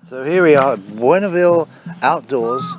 So here we are at Buenaville Outdoors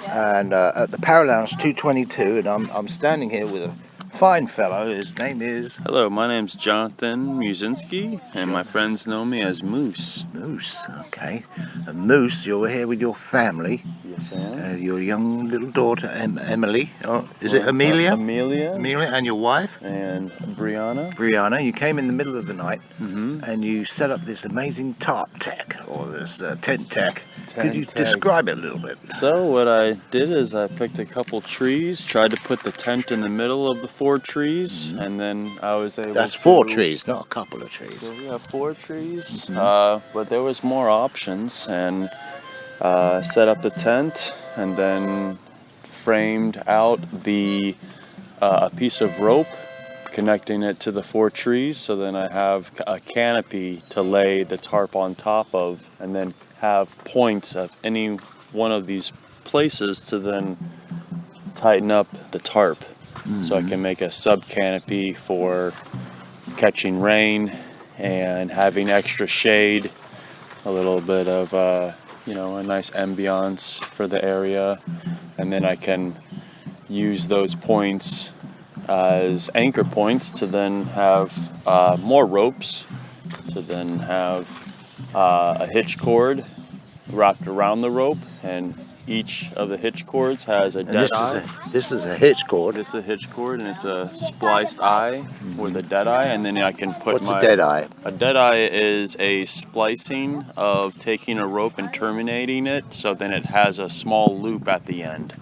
and at the Paralounge 222, and I'm standing here with a fine fellow. His name is... Hello, my name's Jonathan Musinski, and my friends know me as Moose. Moose, okay. And Moose, you're here with your family. Yes, I am. Your young little daughter, Emily. Or is it Amelia? Amelia. Amelia, and your wife? And Brianna. Brianna. You came in the middle of the night Mm-hmm. and you set up this amazing tarp tech, or this tent tech. Could you Tent tech. describe it a little bit? So what I did is I picked a couple trees, tried to put the tent in the middle of the 4 trees, and then I was able That's to... 4 trees, not a couple of trees. So we have 4 trees, but there was more options, and set up the tent, and then framed out the a piece of rope, connecting it to the 4 trees, so then I have a canopy to lay the tarp on top of, and then have points at any one of these places to then tighten up the tarp. So I can make a sub canopy for catching rain and having extra shade, a little bit of a nice ambiance for the area, and then I can use those points as anchor points to then have more ropes, to then have a hitch cord wrapped around the rope, and each of the hitch cords has a dead eye. This is a hitch cord. This is a hitch cord, and it's a spliced eye with a dead eye, and then I can put What's a dead eye? A dead eye is a splicing of taking a rope and terminating it, so then it has a small loop at the end.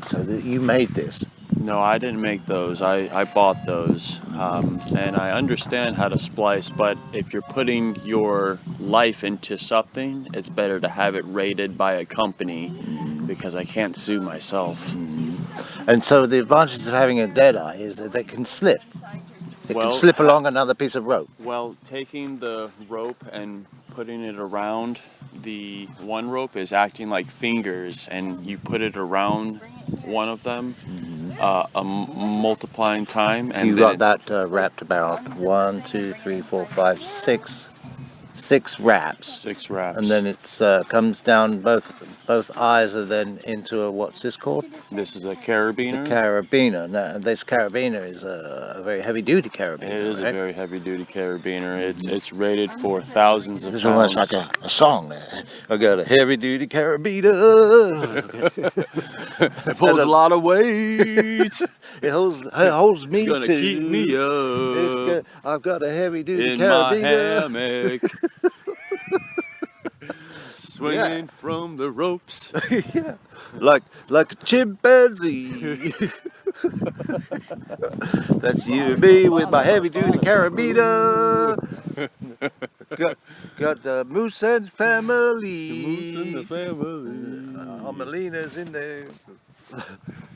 So that you made this. No, I didn't make those. I bought those, and I understand how to splice, but if you're putting your life into something, it's better to have it rated by a company, because I can't sue myself. And so the advantage of having a dead eye is that they can slip. It can slip along another piece of rope. Well, taking the rope and putting it around the one rope is acting like fingers, and you put it around one of them a multiplying time, and You got that wrapped about 1, 2, 3, 4, 5, 6 wraps. 6 wraps. And then it comes down, both eyes are then into a, what's this called? This is a carabiner. The carabiner. Now, this carabiner is a very heavy-duty carabiner. It is right? a very heavy-duty carabiner. It's rated for thousands of It's pounds. almost like a song there. I got a heavy-duty carabiner. It pulls a lot of weight. It holds me It's gonna too. keep me up I've got a heavy-duty in carabiner. my hammock, swinging from the ropes. Yeah, like a chimpanzee. That's you and me with my heavy-duty carabiner. Got the Moose and family. The Moose and the family. Amelina's in there.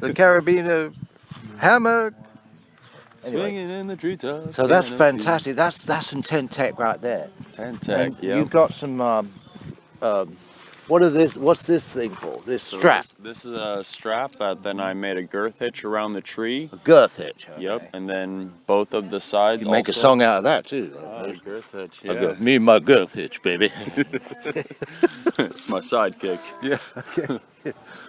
The carabiner hammock. Swinging in the treetops. So that's fantastic. That's some tent tech right there. Tent tech, yeah. You've got some. What's this thing called? This strap. This is a strap that then I made a girth hitch around the tree. A girth hitch. Okay. Yep, and then both of the sides. You make a song out of that too. Girth hitch, I yeah. got me and my girth hitch, baby. It's my sidekick. Yeah.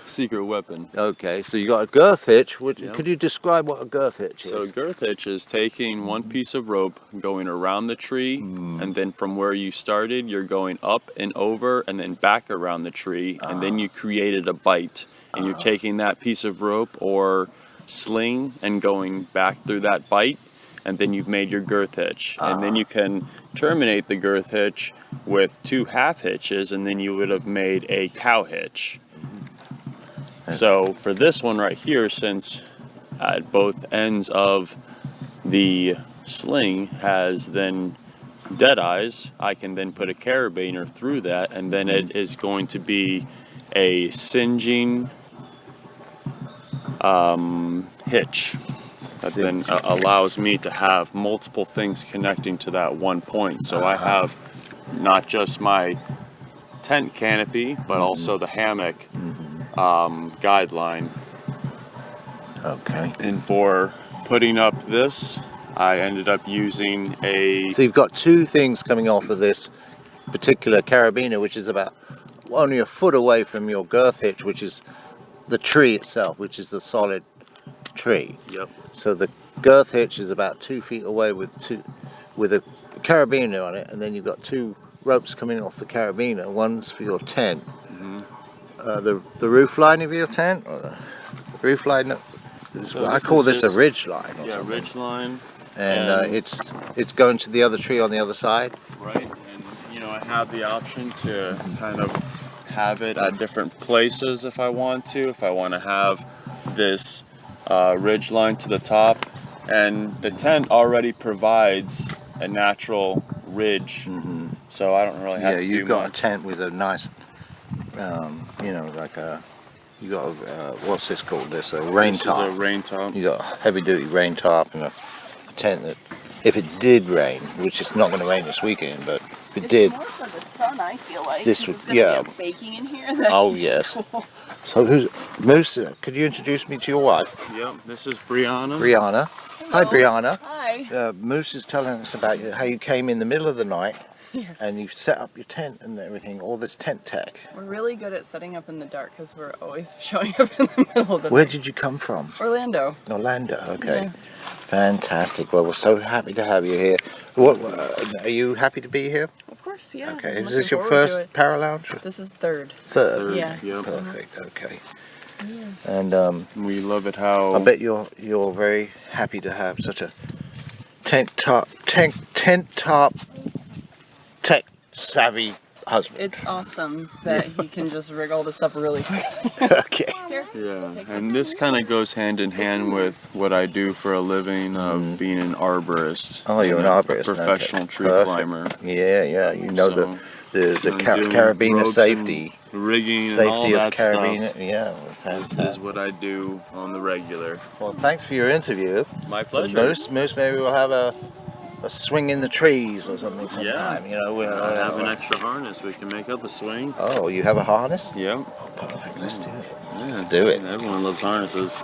Secret weapon. Okay, so you got a girth hitch. Yep. Could you describe what a girth hitch is? So a girth hitch is taking one piece of rope, going around the tree, and then from where you started, you're going up and over and then back around the tree, and then you created a bite. And you're taking that piece of rope or sling and going back through that bite, and then you've made your girth hitch. And then you can terminate the girth hitch with 2 half hitches, and then you would have made a cow hitch. So for this one right here, since at both ends of the sling has then dead eyes, I can then put a carabiner through that, and then it is going to be a singeing hitch that then allows me to have multiple things connecting to that one point. So I have not just my tent canopy, but also the hammock guideline. Okay. And for putting up this, I ended up using a... So you've got 2 things coming off of this particular carabiner, which is about only a foot away from your girth hitch, which is the tree itself, which is the solid tree. Yep. So the girth hitch is about 2 feet away with a carabiner on it, and then you've got two ropes coming off the carabiner. One's for your tent. The roof line of your tent, or the roof line. I call this a ridge line. Yeah, ridge line. And it's going to the other tree on the other side. Right, and you know, I have the option to kind of have it at different places if I want to. If I want to have this ridge line to the top, and the tent already provides a natural ridge, so I don't really have to do you've got much. a tent with a nice, like a, you got a, what's this called? This a rain tarp. This is a rain tarp. You got a heavy-duty rain tarp and a tent that, if it did rain, which it's not going to rain this weekend, but if it did, more for the sun, I feel like. this would, it's gonna be baking in here. Oh yes. Cool. So who's Moose? Could you introduce me to your wife, Yep, this is Brianna. Brianna? Hi, Brianna. Hi. Moose is telling us about how you came in the middle of the night Yes. and you set up your tent and everything, all this tent tech. We're really good at setting up in the dark because we're always showing up in the middle of the Where night. did you come from? Orlando. Orlando. Okay. Yeah. Fantastic. Well, we're so happy to have you here. What are you happy to be here? Of course, yeah. Okay. I'm Is this looking your forward to first it. Paralounge? This is third. Third. Yeah. Yep. Perfect. Okay. And We love it how I bet you're very happy to have such a tent top tech savvy husband. It's awesome that he can just rig all this up really quick. Okay. Here. Yeah, and this kind of goes hand in hand with what I do for a living of being an arborist. Oh, you're an and arborist. a professional Okay. tree Perfect. climber. Yeah. You know So, the doing carabiner ropes safety. and rigging and Safety all of that carabiner. stuff. Yeah. This is Fantastic. what I do on the regular. Well, thanks for your interview. My pleasure. Moose, maybe we'll have a swing in the trees or something sometime. Yeah. You know, I have an extra harness. We can make up a swing. Oh, you have a harness? Yep. Oh, perfect. Let's do it. Yeah. Let's do it. Everyone loves harnesses.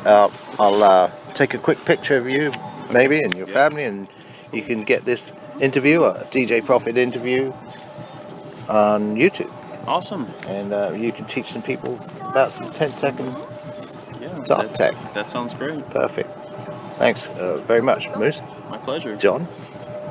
I'll take a quick picture of you, maybe, and your family, and you can get this interview, a DJ Profit interview, on YouTube. Awesome. And you can teach some people about some tent tech and Yeah. tarp tech. That sounds great. Perfect. Thanks very much, Moose. My pleasure. John?